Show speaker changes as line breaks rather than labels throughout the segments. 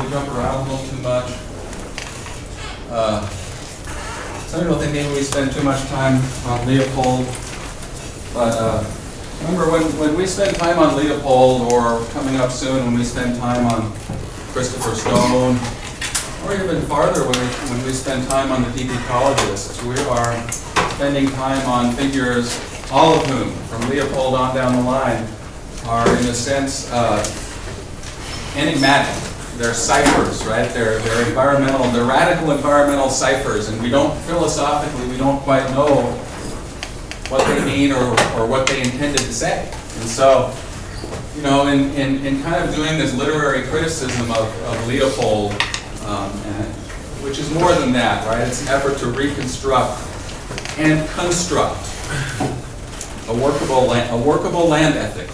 we jump around a little too much. Some people think maybe we spend too much time on Leopold, but remember when we spend time on Leopold, or coming up soon when we spend time on Christopher Stone, or even farther when we spend time on the deep ecologists, we are spending time on figures, all of whom, from Leopold on down the line, are in a sense enigmatic. They're ciphers, right? They're environmental, they're radical environmental ciphers, and we don't, philosophically, we don't quite know what they mean or what they intended to say. And so, you know, in kind of doing this literary criticism of Leopold, which is more than that, right? It's an effort to reconstruct and construct a workable land ethic,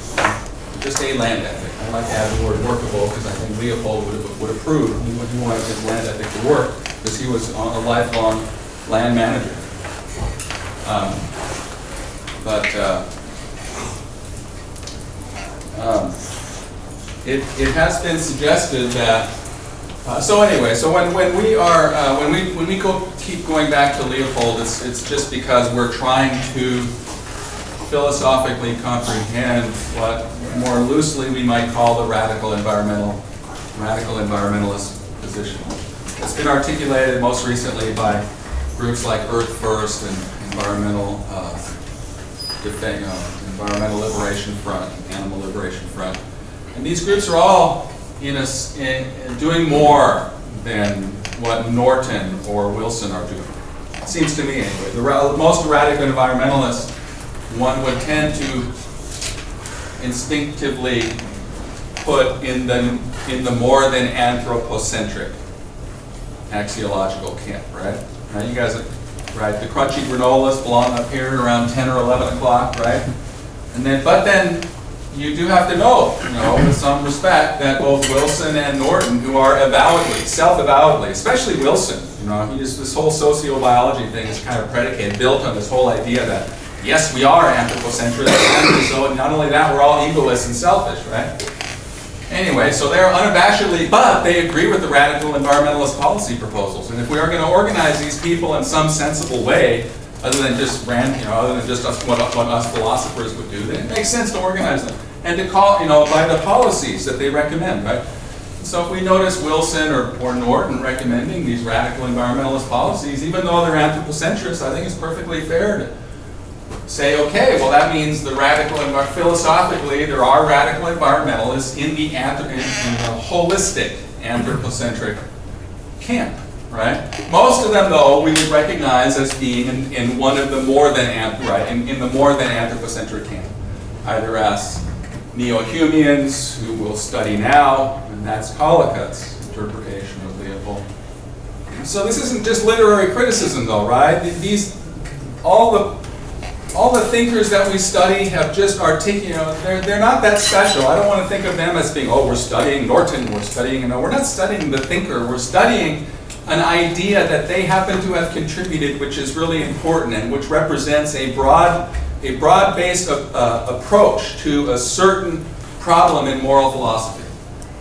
just a land ethic. I like to add the word workable because I think Leopold would approve. He wanted his land ethic to work because he was a lifelong land manager. It has been suggested that. So anyway, so when we are when we keep going back to Leopold, it's just because we're trying to philosophically comprehend what more loosely we might call the radical environmentalist position. It's been articulated most recently by groups like Earth First and Environmental Liberation Front, Animal Liberation Front, and these groups are all in doing more than what Norton or Wilson are doing. It seems to me anyway. The most radical environmentalists, one would tend to instinctively put in the more than anthropocentric axiological camp, right? Now you guys, right? The crunchy granolas belong up here around 10 or 11 o'clock, right? But then you do have to know, with some respect, that both Wilson and Norton, who are self-avowedly, especially Wilson, this whole sociobiology thing is kind of predicated, built on this whole idea that yes, we are anthropocentric, and so not only that, we're all egoists and selfish, right? Anyway, so they're unabashedly, but they agree with the radical environmentalist policy proposals. And if we are going to organize these people in some sensible way, other than just what us philosophers would do, then it makes sense to organize them and to call, by the policies that they recommend, right? So if we notice Wilson or Norton recommending these radical environmentalist policies, even though they're anthropocentrists, I think it's perfectly fair to say, okay, well that means philosophically there are radical environmentalists in the holistic anthropocentric camp, right? Most of them, though, we would recognize as being in one of the more than in the more than anthropocentric camp, either as neo-Humeans, who we'll study now, and that's Collicutt's interpretation of Leopold. So this isn't just literary criticism, though, right? All the thinkers that we study have just articulated, they're not that special. I don't want to think of them as being, we're studying Norton, we're studying, we're not studying the thinker, we're studying an idea that they happen to have contributed, which is really important and which represents a broad-based approach to a certain problem in moral philosophy,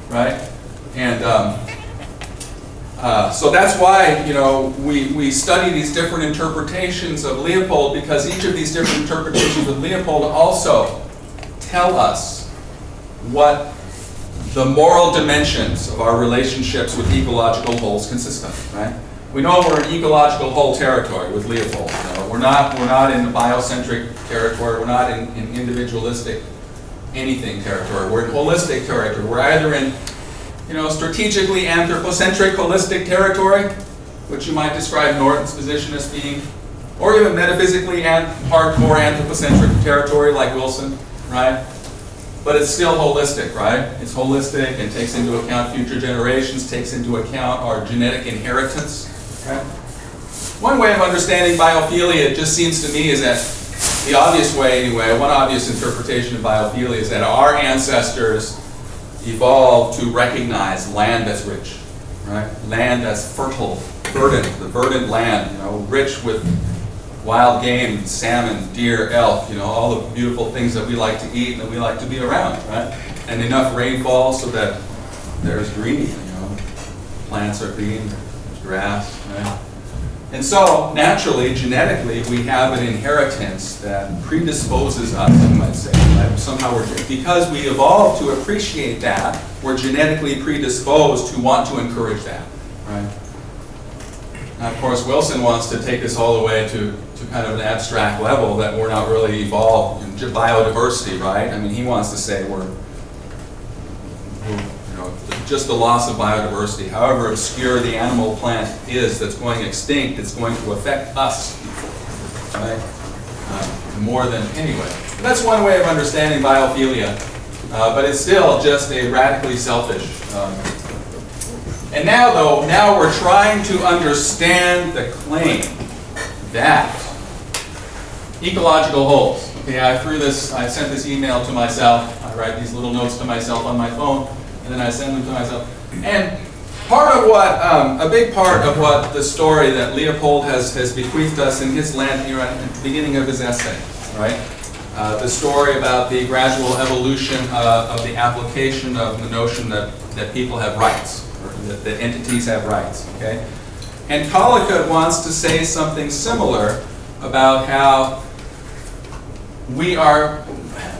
right? And so that's why we study these different interpretations of Leopold, because each of these different interpretations of Leopold also tell us what the moral dimensions of our relationships with ecological wholes consist of, right? We know we're in ecological whole territory with Leopold. We're not in the biocentric territory. We're not in individualistic anything territory. We're in holistic territory. We're either in strategically anthropocentric holistic territory, which you might describe Norton's position as being, or even metaphysically hardcore anthropocentric territory like Wilson, right? But it's still holistic, right? It's holistic and takes into account future generations, takes into account our genetic inheritance, right? One way of understanding biophilia, it just seems to me, is that the obvious way anyway, one obvious interpretation of biophilia is that our ancestors evolved to recognize land as rich, right? Land as fertile, verdant, the verdant land, rich with wild game, salmon, deer, elk, all the beautiful things that we like to eat and that we like to be around, right? And enough rainfall so that there's green, plants are green, there's grass, right? And so, naturally, genetically, we have an inheritance that predisposes us, you might say, right? Somehow because we evolved to appreciate that, we're genetically predisposed to want to encourage that, right? Now, of course, Wilson wants to take this all the way to kind of an abstract level that we're not really evolved in biodiversity, right? I mean, he wants to say we're just the loss of biodiversity, however obscure the animal plant is that's going extinct, it's going to affect us, right? More than anyway. That's one way of understanding biophilia, but it's still just a radically selfish. And now, though, now we're trying to understand the claim that ecological holes. Okay, I sent this email to myself. I write these little notes to myself on my phone, and then I send them to myself. And part of what, a big part of what the story that Leopold has bequeathed us in his land here at the beginning of his essay, right? The story about the gradual evolution of the application of the notion that people have rights, or that entities have rights, okay? And Collicutt wants to say something similar about how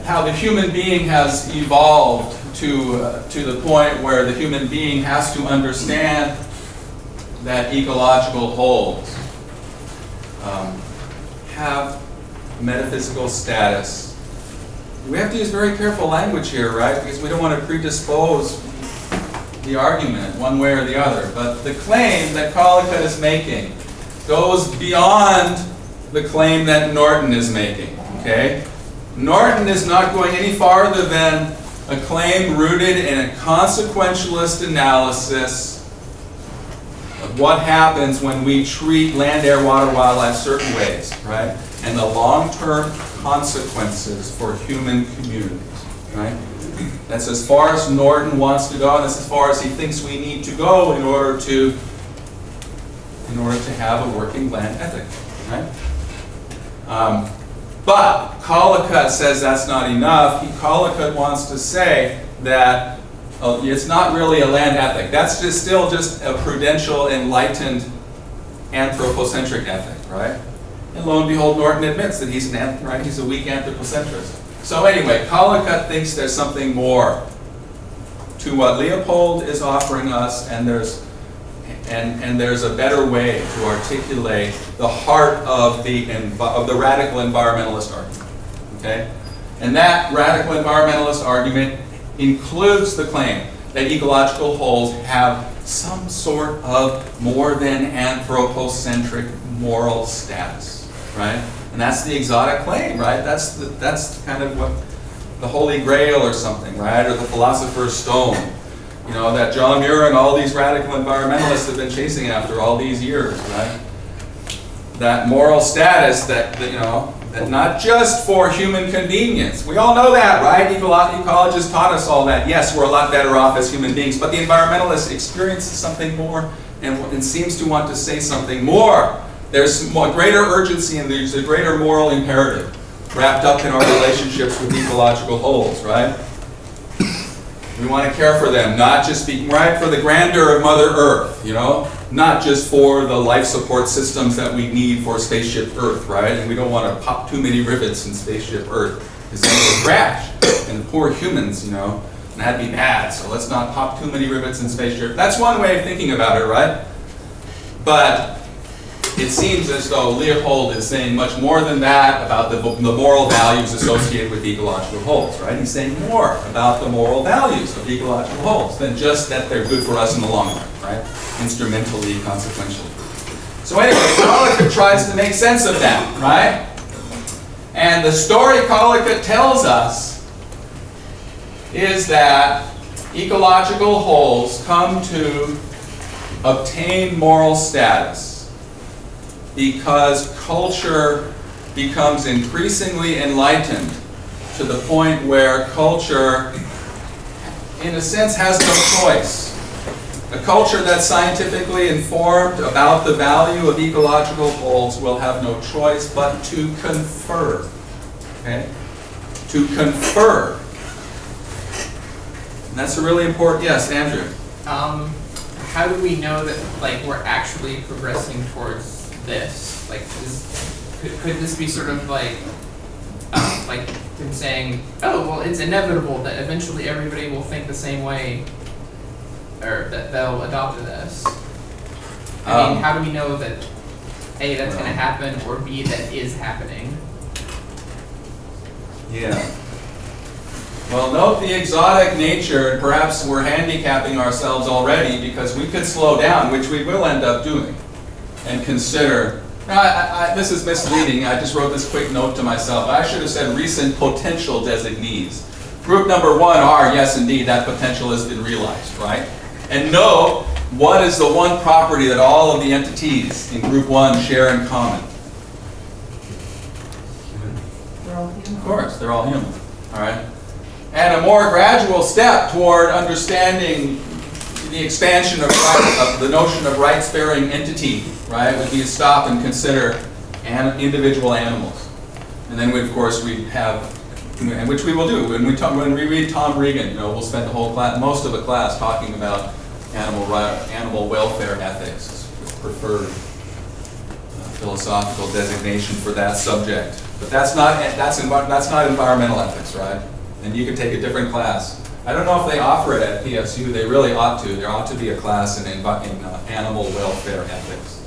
how the human being has evolved to the point where the human being has to understand that ecological wholes have metaphysical status. We have to use very careful language here, right? Because we don't want to predispose the argument one way or the other. But the claim that Collicutt is making goes beyond the claim that Norton is making, okay? Norton is not going any farther than a claim rooted in a consequentialist analysis of what happens when we treat land, air, water, wildlife certain ways, right? And the long-term consequences for human communities, right? That's as far as Norton wants to go, and that's as far as he thinks we need to go in order to have a working land ethic, right? But Collicutt says that's not enough. Collicutt wants to say that it's not really a land ethic. That's still just a prudential, enlightened, anthropocentric ethic, right? And lo and behold, Norton admits that he's a weak anthropocentrist. So anyway, Collicutt thinks there's something more to what Leopold is offering us, and there's a better way to articulate the heart of the radical environmentalist argument. Okay, and that radical environmentalist argument includes the claim that ecological wholes have some sort of more than anthropocentric moral status, right? And that's the exotic claim, right? That's kind of what the Holy Grail or something, right? Or the Philosopher's Stone, you know, that John Muir and all these radical environmentalists have been chasing after all these years, right? That moral status that not just for human convenience. We all know that, right? Ecologists taught us all that. Yes, we're a lot better off as human beings, but the environmentalist experiences something more and seems to want to say something more. There's greater urgency and there's a greater moral imperative wrapped up in our relationships with ecological wholes, right? We want to care for them, not just for the grandeur of Mother Earth, you know? Not just for the life support systems that we need for Spaceship Earth, right? And we don't want to pop too many rivets in Spaceship Earth because then it'll crash. And the poor humans, and that'd be bad, so let's not pop too many rivets in Spaceship. That's one way of thinking about it, right? But it seems as though Leopold is saying much more than that about the moral values associated with ecological wholes, right? He's saying more about the moral values of ecological wholes than just that they're good for us in the long run, right? Instrumentally, consequentially. So anyway, Collicutt tries to make sense of that, right? And the story Collicutt tells us is that ecological wholes come to obtain moral status because culture becomes increasingly enlightened to the point where culture, in a sense, has no choice. A culture that's scientifically informed about the value of ecological wholes will have no choice but to confer. Okay? To confer. And that's a really important, yes, Andrew?
how do we know that like we're actually progressing towards this? Like, could this be sort of like him saying, oh, well, it's inevitable that eventually everybody will think the same way, or that they'll adopt this? I mean, how do we know that A, that's going to happen, or B, that is happening?
Yeah. Well, note the exotic nature, and perhaps we're handicapping ourselves already because we could slow down, which we will end up doing, and consider. This is misleading. I just wrote this quick note to myself. I should have said recent potential designees. Group number 1 are, yes, indeed, that potential has been realized, right? And know what is the one property that all of the entities in group 1 share in common.
They're all human.
Of course, they're all human, all right? And a more gradual step toward understanding the expansion of the notion of rights-bearing entity, right, would be to stop and consider individual animals. And then, of course, we have, and which we will do, when we read Tom Regan, we'll spend the whole class, most of the class, talking about animal welfare ethics, the preferred philosophical designation for that subject. But that's not environmental ethics, right? And you could take a different class. I don't know if they offer it at PSU. They really ought to. There ought to be a class in animal welfare ethics.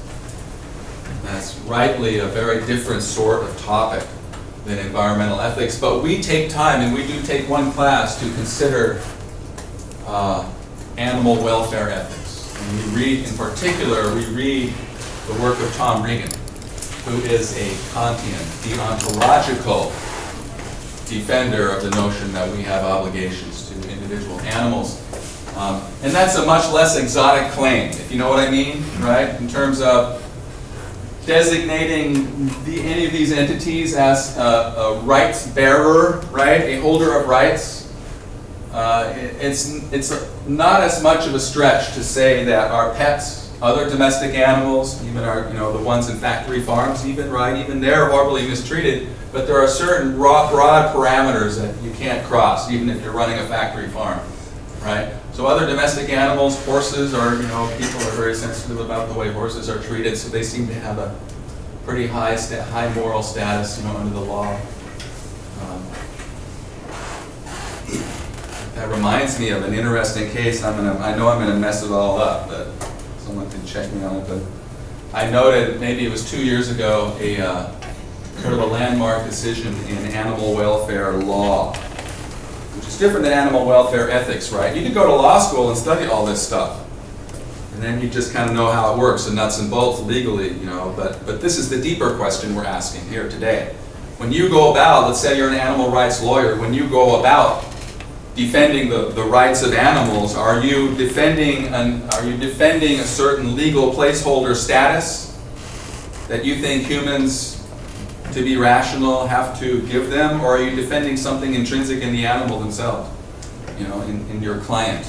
That's rightly a very different sort of topic than environmental ethics. But we take time, and we do take one class to consider animal welfare ethics. And we read, in particular, the work of Tom Regan, who is a Kantian, deontological defender of the notion that we have obligations to individual animals. And that's a much less exotic claim, if you know what I mean, right? In terms of designating any of these entities as a rights bearer, right? A holder of rights. It's not as much of a stretch to say that our pets, other domestic animals, even the ones in factory farms, even they're horribly mistreated. But there are certain broad parameters that you can't cross, even if you're running a factory farm, right? So other domestic animals, horses, people are very sensitive about the way horses are treated, so they seem to have a pretty high moral status, under the law. That reminds me of an interesting case. I know I'm gonna mess it all up, but someone can check me on it. But I noted, maybe it was 2 years ago, a sort of a landmark decision in animal welfare law, which is different than animal welfare ethics, right? You could go to law school and study all this stuff, and then you just kind of know how it works, the nuts and bolts legally, but this is the deeper question we're asking here today. When you go about, let's say you're an animal rights lawyer, when you go about defending the rights of animals, are you defending a certain legal placeholder status that you think humans, to be rational, have to give them, or are you defending something intrinsic in the animal themselves, in your client?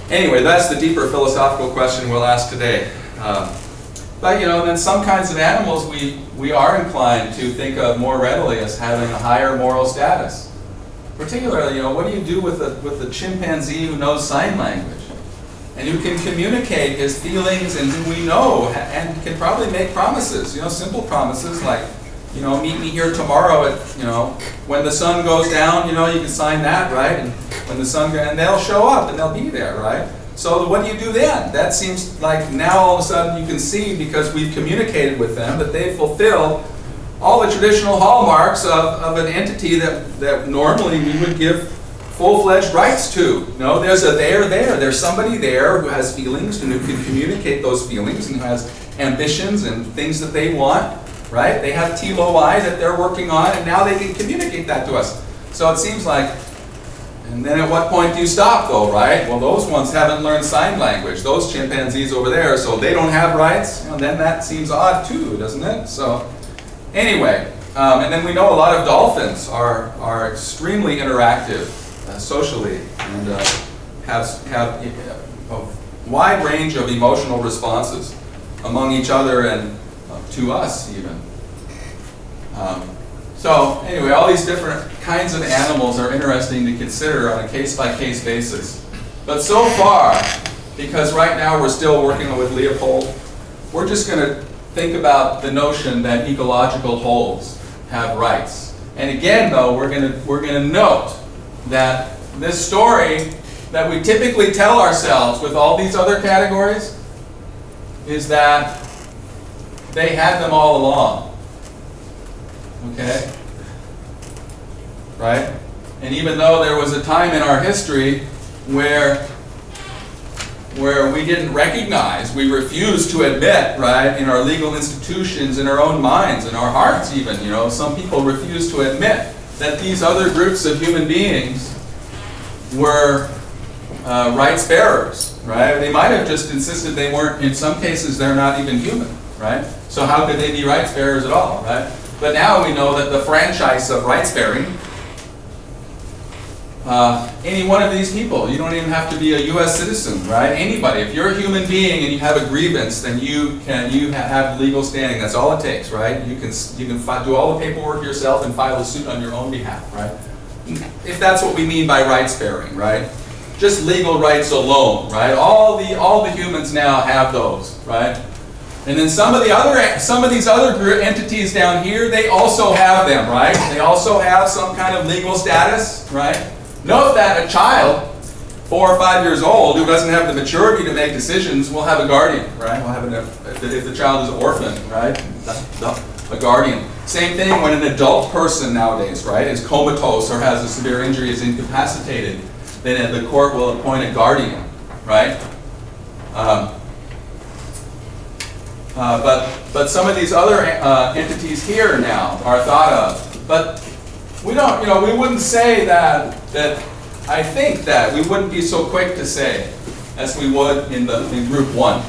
Anyway, that's the deeper philosophical question we'll ask today. But then some kinds of animals we are inclined to think of more readily as having a higher moral status. Particularly, what do you do with the chimpanzee who knows sign language and who can communicate his feelings and who we know and can probably make promises, simple promises like, meet me here tomorrow at, when the sun goes down, you can sign that, right? And when the sun goes, and they'll show up and they'll be there, right? So what do you do then? That seems like now all of a sudden you can see, because we've communicated with them, that they fulfill all the traditional hallmarks of an entity that normally we would give full-fledged rights to. There's a there there. There's somebody there who has feelings and who can communicate those feelings and who has ambitions and things that they want, right? They have TLOI that they're working on, and now they can communicate that to us. So it seems like, and then at what point do you stop though, right? Well, those ones haven't learned sign language. Those chimpanzees over there, so they don't have rights. Then that seems odd too, doesn't it? So anyway, and then we know a lot of dolphins are extremely interactive socially and have a wide range of emotional responses among each other and to us even. So anyway, all these different kinds of animals are interesting to consider on a case-by-case basis. But so far, because right now we're still working with Leopold, we're just going to think about the notion that ecological wholes have rights. And again, though, we're going to note that this story that we typically tell ourselves with all these other categories is that they had them all along. Okay? Right? And even though there was a time in our history where we didn't recognize, we refused to admit, right, in our legal institutions, in our own minds, in our hearts even, you know, some people refused to admit that these other groups of human beings were rights bearers, right? They might have just insisted they weren't, in some cases they're not even human, right? So how could they be rights bearers at all, right? But now we know that the franchise of rights bearing, any one of these people, you don't even have to be a U.S. citizen, right? Anybody, if you're a human being and you have a grievance, then you have legal standing. That's all it takes, right? You can do all the paperwork yourself and file a suit on your own behalf, right? If that's what we mean by rights bearing, right? Just legal rights alone, right? All the humans now have those, right? And then some of these other entities down here, they also have them, right? They also have some kind of legal status, right? Note that a child, 4 or 5 years old, who doesn't have the maturity to make decisions, will have a guardian, right? Will have if the child is orphaned, right? A guardian. Same thing when an adult person nowadays, right, is comatose or has a severe injury, is incapacitated, then the court will appoint a guardian, right? But some of these other entities here now are thought of. But we don't, you know, we wouldn't say that I think that we wouldn't be so quick to say, as we would in group 1,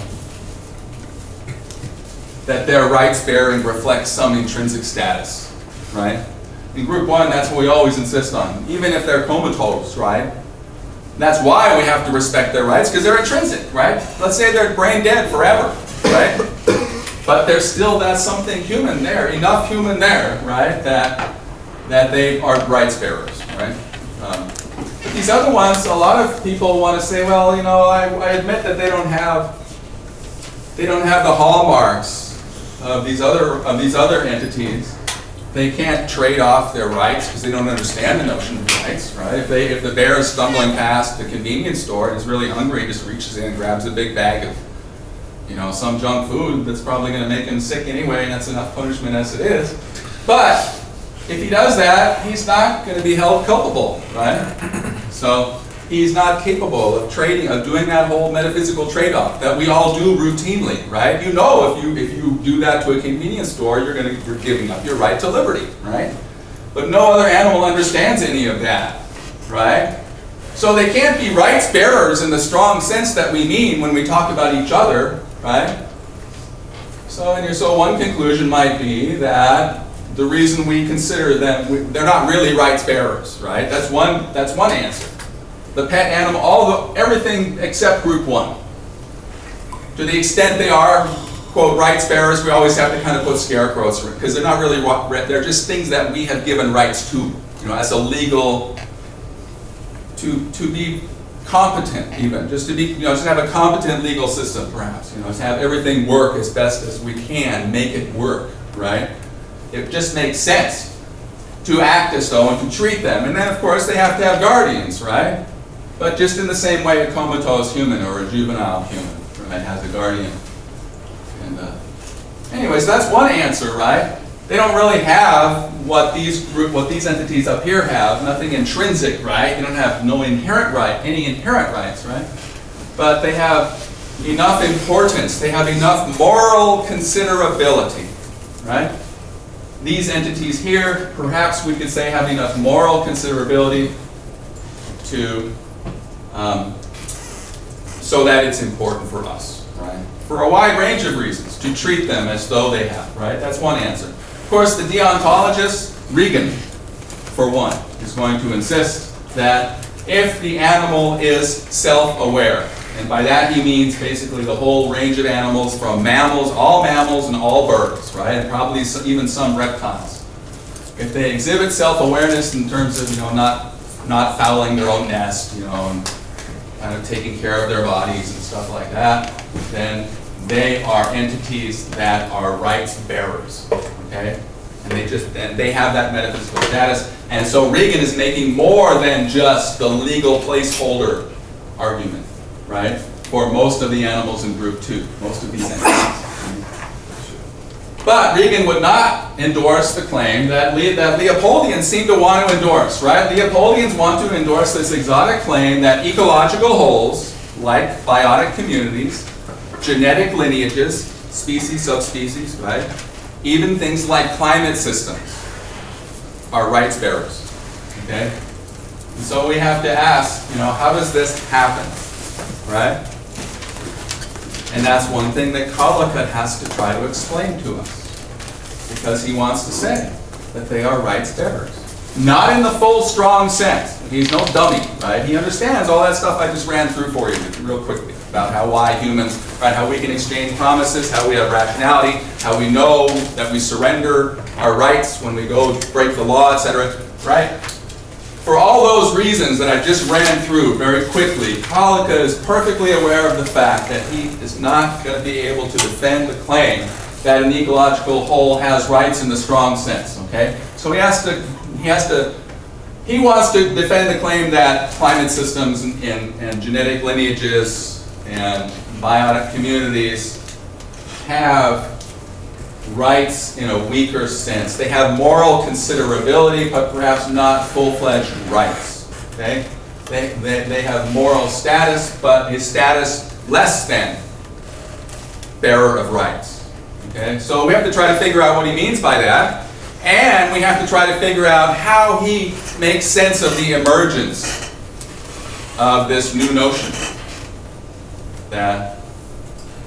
that their rights bearing reflects some intrinsic status, right? In group 1, that's what we always insist on, even if they're comatose, right? That's why we have to respect their rights, because they're intrinsic, right? Let's say they're brain dead forever, right? But there's still that something human there, enough human there, right, that they are rights bearers, right? But these other ones, a lot of people want to say, well, you know, I admit that they don't have the hallmarks of these other entities. They can't trade off their rights because they don't understand the notion of rights, right? If the bear is stumbling past the convenience store and is really hungry, he just reaches in and grabs a big bag of, you know, some junk food that's probably going to make him sick anyway, and that's enough punishment as it is. But if he does that, he's not going to be held culpable, right? So he's not capable of doing that whole metaphysical trade-off that we all do routinely, right? You know, if you do that to a convenience store, you're giving up your right to liberty, right? But no other animal understands any of that, right? So they can't be rights bearers in the strong sense that we mean when we talk about each other, right? So one conclusion might be that the reason we consider them, they're not really rights bearers, right? That's one answer. The pet animal, everything except group 1. To the extent they are, quote, rights bearers, we always have to kind of put scarecrows, because they're not really, they're just things that we have given rights to, you know, as a legal, to be competent even, just to be, you know, just have a competent legal system perhaps, you know, to have everything work as best as we can, make it work, right? It just makes sense to act as though and to treat them. And then of course they have to have guardians, right? But just in the same way a comatose human or a juvenile human, right, has a guardian. And anyways, that's one answer, right? They don't really have what these entities up here have, nothing intrinsic, right? They don't have any inherent rights, right? But they have enough importance, they have enough moral considerability, right? These entities here, perhaps we could say, have enough moral considerability to so that it's important for us, right? For a wide range of reasons, to treat them as though they have, right? That's one answer. Of course, the deontologist, Regan, for one, is going to insist that if the animal is self-aware, and by that he means basically the whole range of animals, from mammals, all mammals and all birds, right? And probably even some reptiles. If they exhibit self-awareness in terms of, you know, not fouling their own nest, you know, kind of taking care of their bodies and stuff like that, then they are entities that are rights bearers, okay? And they have that metaphysical status. And so Regan is making more than just the legal placeholder argument, right? For most of the animals in group 2, most of these entities. But Regan would not endorse the claim that Leopoldians seem to want to endorse, right? Leopoldians want to endorse this exotic claim that ecological wholes, like biotic communities, genetic lineages, species, subspecies, right? Even things like climate systems are rights bearers, okay? And so we have to ask, how does this happen, right? And that's one thing that Collicutt has to try to explain to us, because he wants to say that they are rights bearers. Not in the full, strong sense. He's no dummy, right? He understands all that stuff I just ran through for you real quickly, about why humans, right, how we can exchange promises, how we have rationality, how we know that we surrender our rights when we go break the law, etc., right? For all those reasons that I just ran through very quickly, Collicutt is perfectly aware of the fact that he is not going to be able to defend the claim that an ecological whole has rights in the strong sense, okay? So he wants to defend the claim that climate systems and genetic lineages and biotic communities have rights in a weaker sense. They have moral considerability, but perhaps not full-fledged rights, okay? They have moral status, but his status less than bearer of rights. Okay? So we have to try to figure out what he means by that, and we have to try to figure out how he makes sense of the emergence of this new notion. And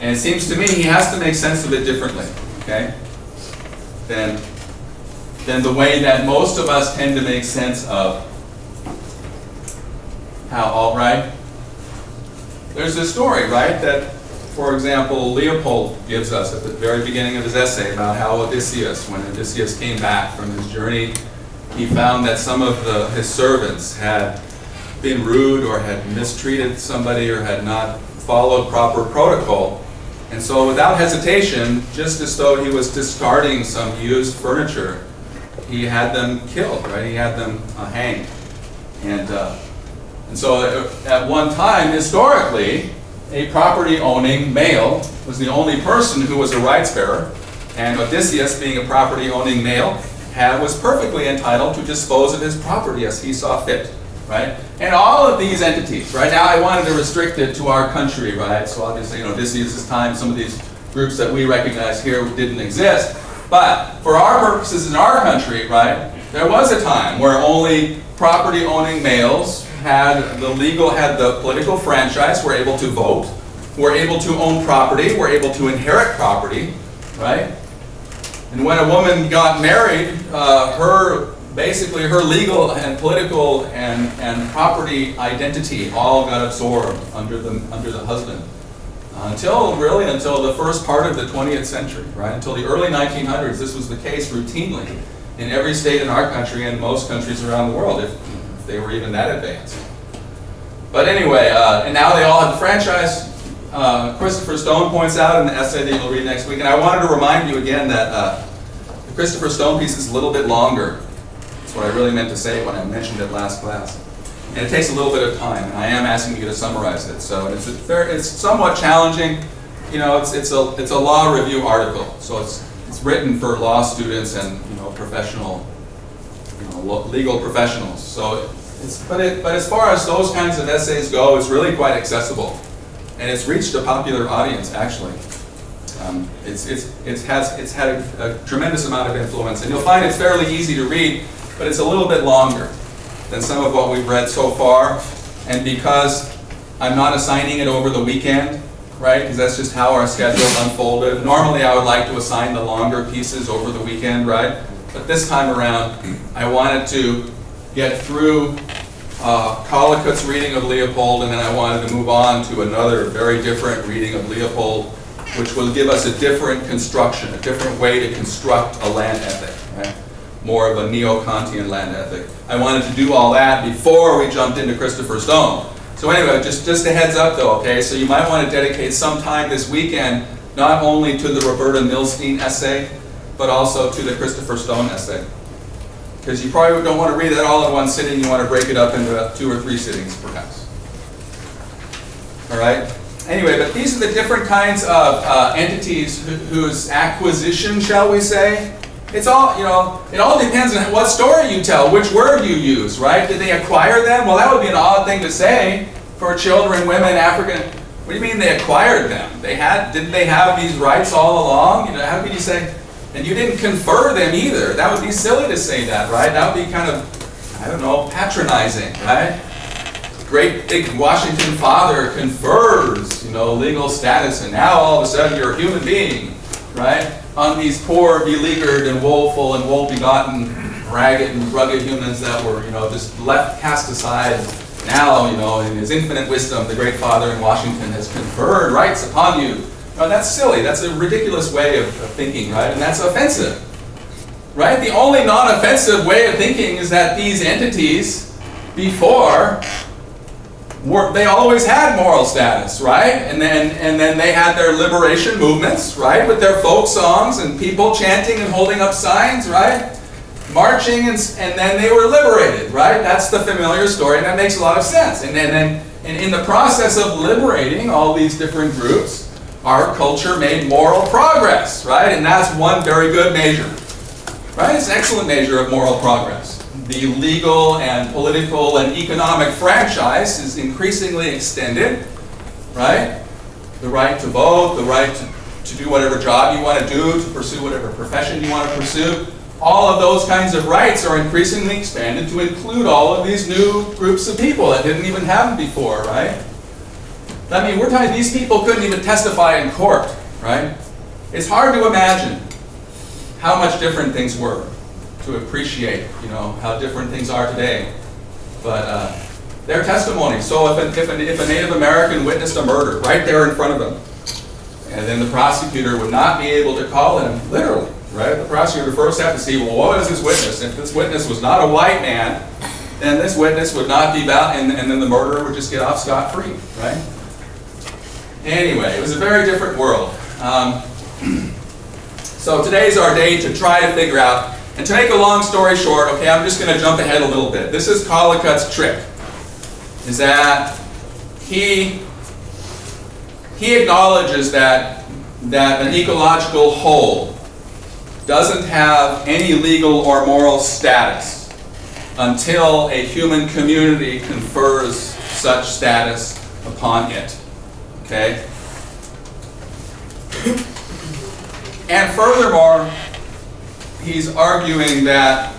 it seems to me he has to make sense of it differently, okay, than the way that most of us tend to make sense of how alt-right. There's this story, right, that, for example, Leopold gives us at the very beginning of his essay about how Odysseus, when Odysseus came back from his journey, he found that some of his servants had been rude or had mistreated somebody or had not followed proper protocol. And so without hesitation, just as though he was discarding some used furniture, he had them killed, right? He had them hanged. And so at one time, historically, a property-owning male was the only person who was a rights bearer, and Odysseus, being a property-owning male, was perfectly entitled to dispose of his property as he saw fit, right? And all of these entities, right? Now I wanted to restrict it to our country, right? So obviously, Odysseus' time, some of these groups that we recognize here didn't exist. But for our purposes in our country, right, there was a time where only property-owning males had the political franchise, were able to vote, were able to own property, were able to inherit property, right? And when a woman got married, basically her legal and political and property identity all got absorbed under the husband. Until the first part of the 20th century, right? Until the early 1900s, this was the case routinely in every state in our country and most countries around the world, if they were even that advanced. But anyway, and now they all have the franchise. Christopher Stone points out in the essay that you'll read next week, and I wanted to remind you again that the Christopher Stone piece is a little bit longer. That's what I really meant to say when I mentioned it last class. And it takes a little bit of time, and I am asking you to summarize it. So it's somewhat challenging. It's a law review article, so it's written for law students and professional, legal professionals. So but as far as those kinds of essays go, it's really quite accessible, and it's reached a popular audience actually. It's had a tremendous amount of influence, and you'll find it's fairly easy to read, but it's a little bit longer than some of what we've read so far. And because I'm not assigning it over the weekend, right, because that's just how our schedule unfolded. Normally I would like to assign the longer pieces over the weekend, right? But this time around, I wanted to get through Collicutt's reading of Leopold, and then I wanted to move on to another very different reading of Leopold, which will give us a different construction, a different way to construct a land ethic, right? More of a neo-Kantian land ethic. I wanted to do all that before we jumped into Christopher Stone. So anyway, just a heads up though, okay? So you might want to dedicate some time this weekend, not only to the Roberta Milstein essay, but also to the Christopher Stone essay. Because you probably don't want to read that all in one sitting, you want to break it up into 2 or 3 sittings, perhaps. All right? Anyway, but these are the different kinds of entities whose acquisition, shall we say, it's all, you know, it all depends on what story you tell, which word you use, right? Did they acquire them? Well, that would be an odd thing to say for children, women, African. What do you mean they acquired them? Didn't they have these rights all along? You know, how could you say, and you didn't confer them either? That would be silly to say that, right? That would be kind of, I don't know, patronizing, right? Great big Washington father confers, you know, legal status, and now all of a sudden you're a human being, right? On these poor, beleaguered, and woeful, and woe-begotten, ragged and rugged humans that were, you know, just left, cast aside. Now, you know, in his infinite wisdom, the great father in Washington has conferred rights upon you. Now, that's silly. That's a ridiculous way of thinking, right? And that's offensive, right? The only non-offensive way of thinking is that these entities, before, they always had moral status, right? And then they had their liberation movements, right? With their folk songs and people chanting and holding up signs, right? Marching, and then they were liberated, right? That's the familiar story, and that makes a lot of sense. And in the process of liberating all these different groups, our culture made moral progress, right? And that's one very good measure, right? It's an excellent measure of moral progress. The legal and political and economic franchise is increasingly extended, right? The right to vote, the right to do whatever job you want to do, to pursue whatever profession you want to pursue. All of those kinds of rights are increasingly expanded to include all of these new groups of people that didn't even have them before, right? I mean, we're talking, these people couldn't even testify in court, right? It's hard to imagine how much different things were, to appreciate, you know, how different things are today. But their testimony. So if a Native American witnessed a murder right there in front of them, and then the prosecutor would not be able to call him, literally, right? The prosecutor would first have to see, well, what was this witness? If this witness was not a white man, then this witness would not be bound, and then the murderer would just get off scot-free, right? Anyway, it was a very different world. So today's our day to try to figure out. And to make a long story short, okay, I'm just going to jump ahead a little bit. This is Collicutt's trick, is that he acknowledges that an ecological whole doesn't have any legal or moral status until a human community confers such status upon it, okay? And furthermore, he's arguing that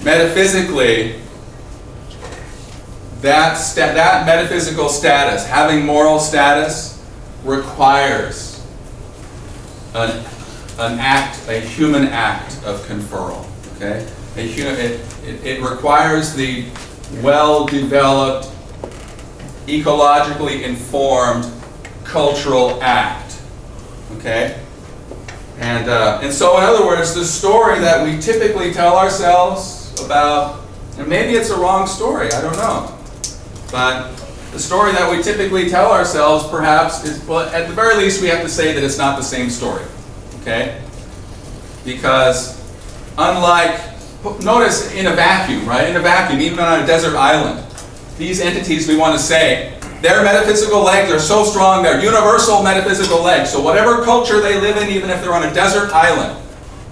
metaphysically, that metaphysical status, having moral status, requires an act, a human act of conferral. Okay, it requires the well-developed, ecologically informed cultural act. Okay. And so, in other words, the story that we typically tell ourselves about, and maybe it's a wrong story, I don't know, but the story that we typically tell ourselves perhaps is, well, at the very least we have to say that it's not the same story, okay? Because unlike, notice in a vacuum, right? In a vacuum, even on a desert island, these entities we want to say, their metaphysical legs are so strong, they're universal metaphysical legs. So whatever culture they live in, even if they're on a desert island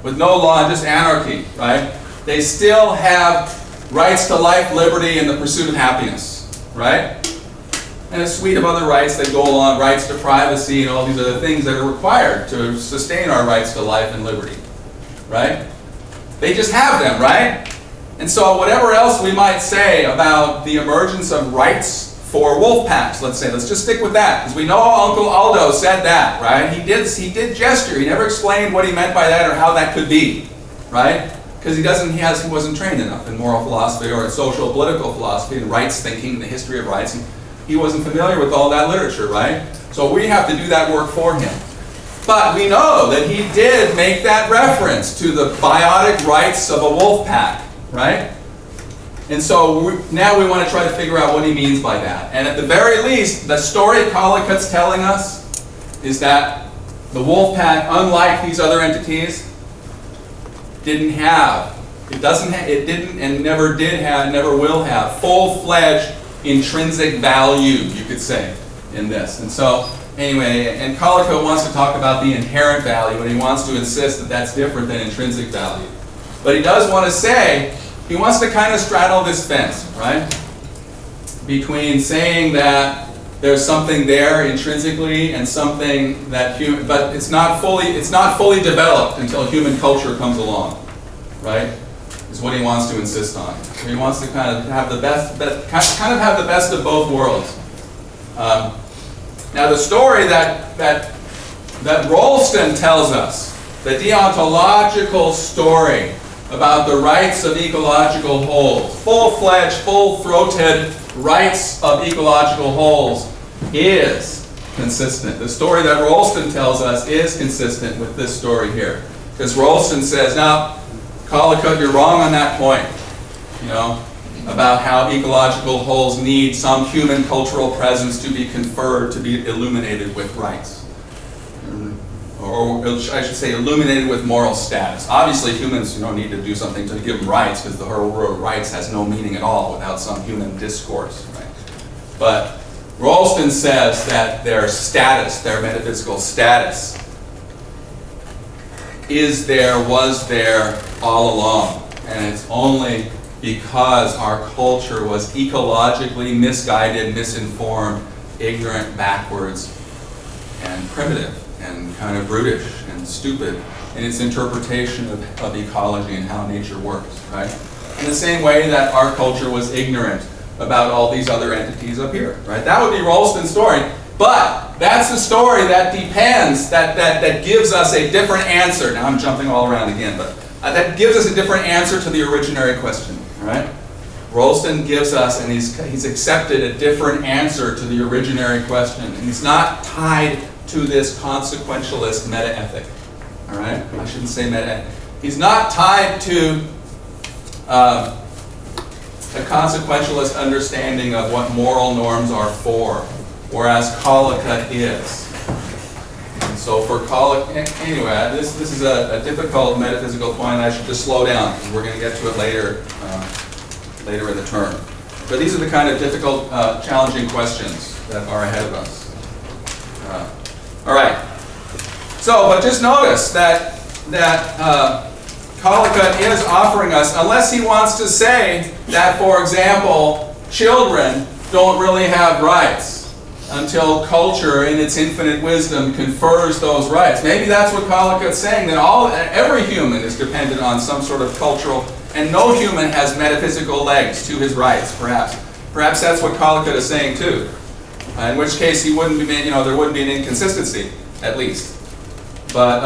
with no law and just anarchy, right? They still have rights to life, liberty, and the pursuit of happiness, right? And a suite of other rights that go along, rights to privacy and all these other things that are required to sustain our rights to life and liberty, right? They just have them, right? And so whatever else we might say about the emergence of rights for wolf packs, let's say. Let's just stick with that, because we know Uncle Aldo said that, right? He did gesture. He never explained what he meant by that or how that could be, right? Because he wasn't trained enough in moral philosophy or in social political philosophy and rights thinking, the history of rights. And he wasn't familiar with all that literature, right? So we have to do that work for him. But we know that he did make that reference to the biotic rights of a wolf pack, right? And so now we want to try to figure out what he means by that. And at the very least, the story Collicutt's telling us is that the wolf pack, unlike these other entities, didn't have, it didn't and never did have, never will have full-fledged intrinsic value, you could say, in this. And so, anyway, and Collicutt wants to talk about the inherent value, and he wants to insist that that's different than intrinsic value. But he does want to say, he wants to kind of straddle this fence, right? Between saying that there's something there intrinsically and something that but it's not fully developed until human culture comes along, right? Is what he wants to insist on. So he wants to kind of have the best of both worlds. Now the story that Rolston tells us, the deontological story about the rights of ecological wholes, full-fledged, full-throated rights of ecological wholes, is consistent. The story that Rolston tells us is consistent with this story here. Because Rolston says, now, Collicutt, you're wrong on that point, you know, about how ecological wholes need some human cultural presence to be conferred, to be illuminated with rights. Or I should say illuminated with moral status. Obviously humans need to do something to give them rights, because the whole word rights has no meaning at all without some human discourse. Right? But Rolston says that their status, their metaphysical status, is there, was there all along. And it's only because our culture was ecologically misguided, misinformed, ignorant, backwards, and primitive, and kind of brutish and stupid in its interpretation of ecology and how nature works, right? In the same way that our culture was ignorant about all these other entities up here, right? That would be Rolston's story, but that's the story that depends, that gives us a different answer. Now I'm jumping all around again, but that gives us a different answer to the originary question, right? Rolston gives us, and he's accepted a different answer to the originary question, and he's not tied to this consequentialist meta-ethic, all right? I shouldn't say meta-ethic. He's not tied to a consequentialist understanding of what moral norms are for, whereas Collicutt is. And so for Collicutt, anyway, this is a difficult metaphysical point. I should just slow down, because we're going to get to it later, later in the term. But these are the kind of difficult, challenging questions that are ahead of us. All right. So, but just notice that Collicutt is offering us, unless he wants to say that, for example, children don't really have rights until culture, in its infinite wisdom, confers those rights. Maybe that's what Collicutt's saying, that every human is dependent on some sort of cultural, and no human has metaphysical legs to his rights, perhaps. Perhaps that's what Collicutt is saying too. In which case he wouldn't be, there wouldn't be an inconsistency, at least. But